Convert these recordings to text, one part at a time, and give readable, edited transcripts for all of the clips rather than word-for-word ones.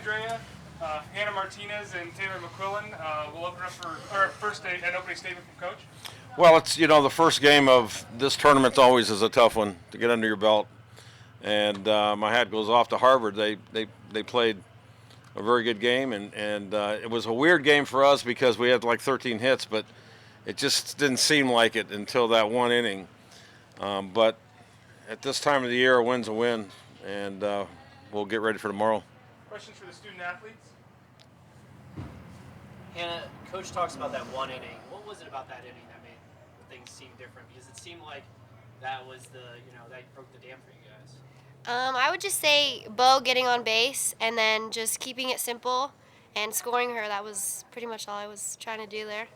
Candrea, Hannah Martinez, and Taylor McQuillan. We'll open up for our first an opening statement from Coach. Well, it's the first game of this tournament always is a tough one to get under your belt, and my hat goes off to Harvard. They played a very good game, and it was a weird game for us because we had like 13 hits, but it just didn't seem like it until that one inning. But at this time of the year, a win's a win, and we'll get ready for tomorrow. Questions for the student athletes? Hannah, Coach talks about that one inning. What was it about that inning that made things seem different? Because it seemed like that was that broke the dam for you guys. I would just say Bo getting on base and then just keeping it simple and scoring her. That was pretty much all I was trying to do there.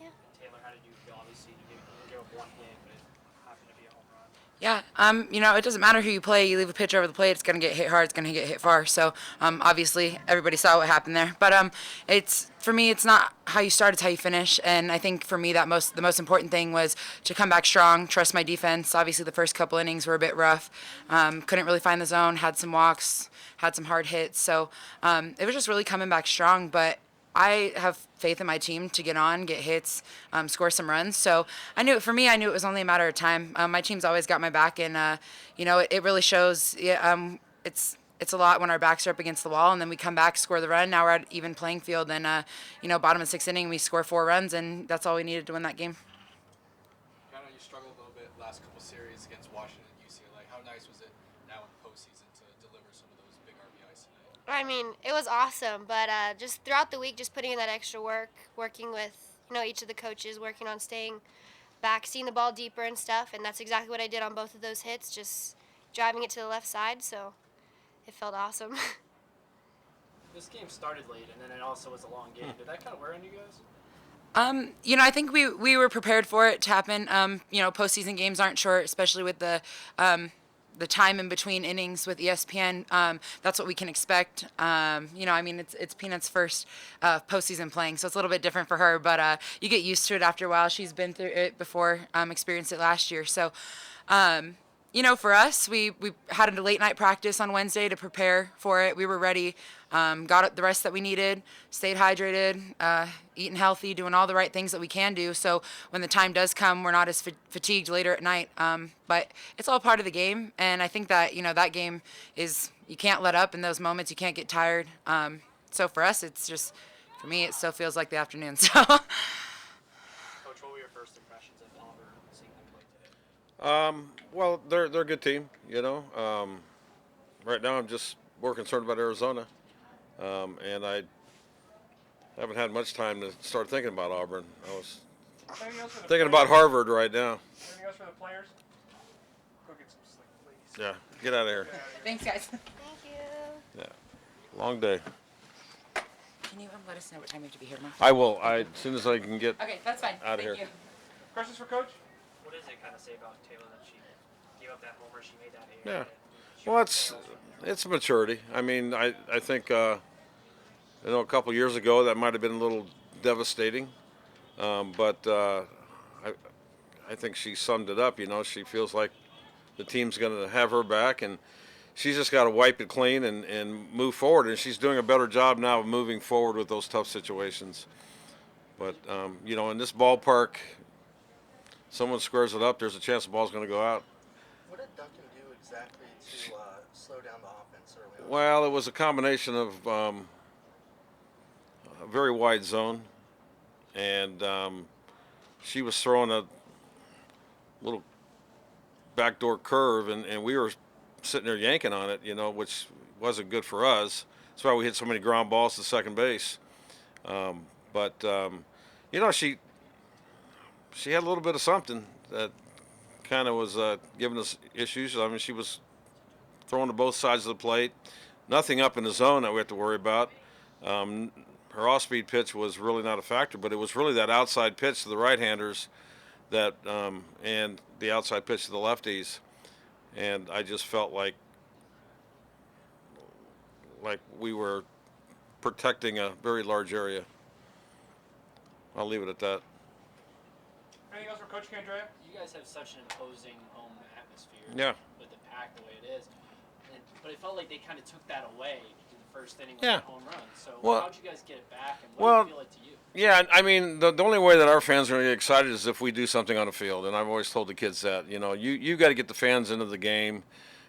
Yeah. Taylor, how did you feel? Obviously, you gave up one hit, but it happened to be a home run. Yeah, it doesn't matter who you play. You leave a pitcher over the plate, it's going to get hit hard, it's going to get hit far. So, obviously, everybody saw what happened there. But for me, it's not how you start, it's how you finish. And I think for me, the most important thing was to come back strong, trust my defense. Obviously, the first couple innings were a bit rough. Couldn't really find the zone, had some walks, had some hard hits. So, it was just really coming back strong. But I have faith in my team to get on, get hits, score some runs. So I knew it was only a matter of time. My team's always got my back, and it really shows. Yeah, it's a lot when our backs are up against the wall, and then we come back, score the run. Now we're at even playing field, and bottom of the 6th inning, we score 4 runs, and that's all we needed to win that game. I know you struggled a little bit last couple series against Washington and UCLA. How nice was it now in the postseason to deliver some of those big RBIs tonight? I mean, it was awesome, but just throughout the week, just putting in that extra work, working with each of the coaches, working on staying back, seeing the ball deeper and stuff, and that's exactly what I did on both of those hits, just driving it to the left side. So it felt awesome. This game started late, and then it also was a long game. Did that kind of wear on you guys? I think we were prepared for it to happen. Postseason games aren't short, especially with the time in between innings with ESPN. That's what we can expect. It's Peanut's first postseason playing, so it's a little bit different for her, but you get used to it after a while. She's been through it before, experienced it last year. So, for us, we had a late night practice on Wednesday to prepare for it. We were ready, got the rest that we needed, stayed hydrated, eating healthy, doing all the right things that we can do. So when the time does come, we're not as fatigued later at night. But it's all part of the game, and I think that that game is, you can't let up in those moments. You can't get tired. So for us, for me, it still feels like the afternoon. So. Coach, what were your first impressions of Auburn seeing them play today? Well, they're a good team, Right now, I'm just more concerned about Arizona, and I haven't had much time to start thinking about Auburn. I was thinking about Harvard right now. Anything else for the players? Go get some sleep, please. Yeah, get out of here. Thanks, guys. Thank you. Yeah, long day. Can you let us know what time you have to be here tomorrow? I will. As soon as I can get Okay, that's fine. out of here. Thank you. Questions for Coach? What does it kind of say about Taylor that she gave up that homer, she made that Yeah. error? Well, it's maturity. I mean, I think a couple years ago that might have been a little devastating, but I think she summed it up. She feels like the team's going to have her back, and she's just got to wipe it clean and move forward. And she's doing a better job now of moving forward with those tough situations. But in this ballpark, someone squares it up, there's a chance the ball's going to go out. What did Duncan do exactly to slow down the offense early on? Well, it was a combination of a very wide zone, and she was throwing a little backdoor curve, and we were sitting there yanking on it, which wasn't good for us. That's why we hit so many ground balls to second base. But she had a little bit of something that kind of was giving us issues. I mean, she was throwing to both sides of the plate. Nothing up in the zone that we have to worry about. Her off-speed pitch was really not a factor, but it was really that outside pitch to the right-handers that and the outside pitch to the lefties. And I just felt like we were protecting a very large area. I'll leave it at that. Anything else for Coach Candrea? You guys have such an imposing home atmosphere. Yeah. With the pack the way it is. But it felt like they kind of took that away in the first inning with Yeah. that home run. So Well- how'd you guys get it back, and well, what did it feel like to you? Yeah, I mean, the only way that our fans are going to get excited is if we do something on the field. And I've always told the kids that, you got to get the fans into the game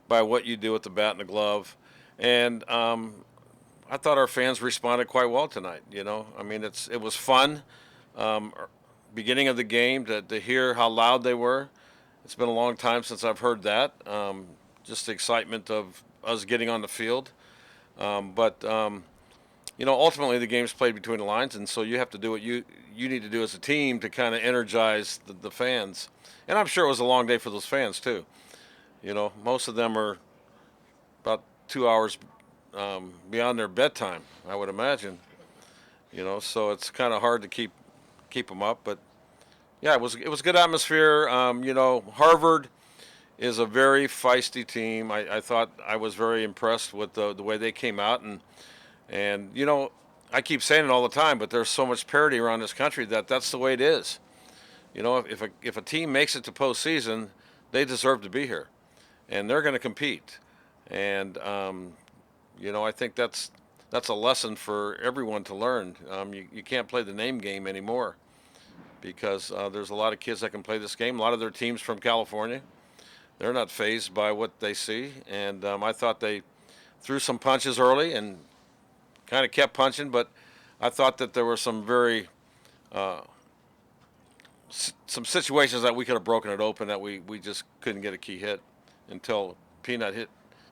by what you do with the bat and the glove. And I thought our fans responded quite well tonight. I mean, it was fun. Beginning of the game to hear how loud they were. It's been a long time since I've heard that. Just the excitement of us getting on the field. But ultimately the game's played between the lines, and so you have to do what you need to do as a team to kind of energize the fans. And I'm sure it was a long day for those fans too. Most of them are about 2 hours beyond their bedtime, I would imagine. So it's kind of hard to keep them up. But yeah, it was good atmosphere. Harvard is a very feisty team. I thought I was very impressed with the way they came out, and I keep saying it all the time, but there's so much parity around this country that's the way it is. If a team makes it to postseason, they deserve to be here, and they're going to compete. And I think that's a lesson for everyone to learn. You can't play the name game anymore because there's a lot of kids that can play this game. A lot of their teams from California. They're not fazed by what they see, and I thought they threw some punches early and kind of kept punching, but I thought that there were some some situations that we could have broken it open that we just couldn't get a key hit until Peanut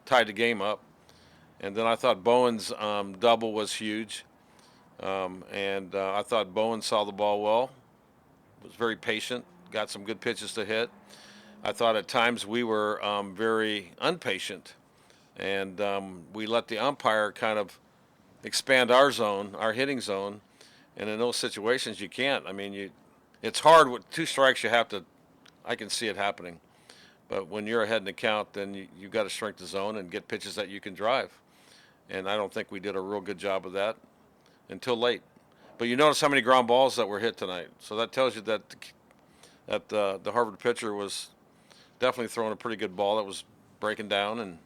tied the game up. And then I thought Bowen's double was huge, and I thought Bowen saw the ball well, was very patient, got some good pitches to hit. I thought at times we were very impatient, and we let the umpire kind of expand our zone, our hitting zone, and in those situations you can't. I mean, it's hard with 2 strikes. I can see it happening, but when you're ahead in the count, then you got to shrink the zone and get pitches that you can drive, and I don't think we did a real good job of that until late. But you notice how many ground balls that were hit tonight, so that tells you that the Harvard pitcher was definitely throwing a pretty good ball that was breaking down, and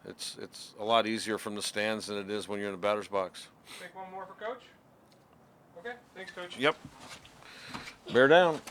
it's a lot easier from the stands than it is when you're in the batter's box. Take one more for Coach. Okay, thanks, Coach. Yep. Bear down.